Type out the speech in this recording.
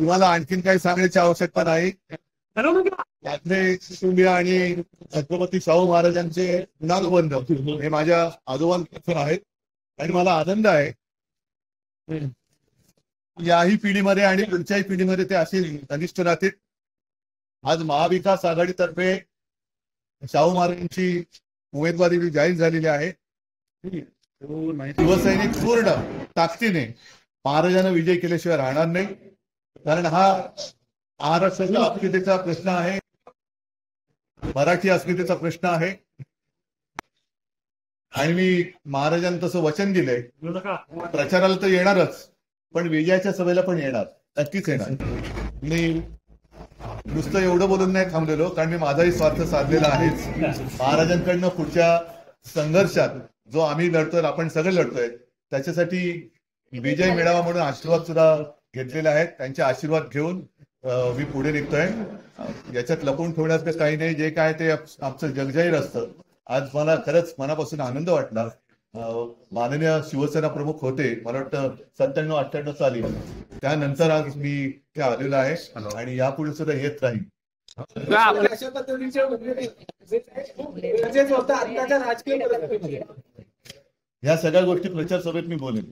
तुम्हाला आणखीन काही सांगण्याची आवश्यकता नाही. आपले कुटुंबीय आणि छत्रपती शाहू महाराजांचे नागबंध हे माझ्या आजोबांपासून आहेत आणि मला आनंद आहे याही पिढीमध्ये आणि पुढच्याही पिढीमध्ये ते असे घनिष्ठ राहतील. आज महाविकास आघाडीतर्फे शाहू महाराजांची उमेदवारी जाहीर झालेली आहे. शिवसैनिक पूर्ण ताकदीने महाराजांना विजय केल्याशिवाय राहणार नाही, कारण हा महाराष्ट्राच्या अस्मितेचा प्रश्न आहे, मराठी अस्मितेचा प्रश्न आहे. आणि मी महाराजांना तसं वचन दिलंय, प्रचाराला तर येणारच पण विजयाच्या सभेला पण येणार, नक्कीच येणार. मी नुसतं एवढं बोलून नाही थांबलेलो, कारण मी माझाही स्वार्थ साधलेला आहेच. महाराजांकडनं पुढच्या संघर्षात जो आम्ही लढतोय, आपण सगळे लढतोय, त्याच्यासाठी विजय मिळावा म्हणून आशीर्वाद सुद्धा घेतलेले आहेत. त्यांचे आशीर्वाद घेऊन मी पुढे निघतोय. याच्यात लपून ठेवण्याचं काही नाही, जे काय ते आमचं जगजाहीर असतं. आज मला खरंच मनापासून आनंद वाटला. माननीय शिवसेना प्रमुख होते, मला वाटतं 97-98 साली, त्यानंतर आज मी ते आलेलो आहे आणि यापुढे सुद्धा येत राहील. या सगळ्या गोष्टी प्रचार सभेत मी बोलेन.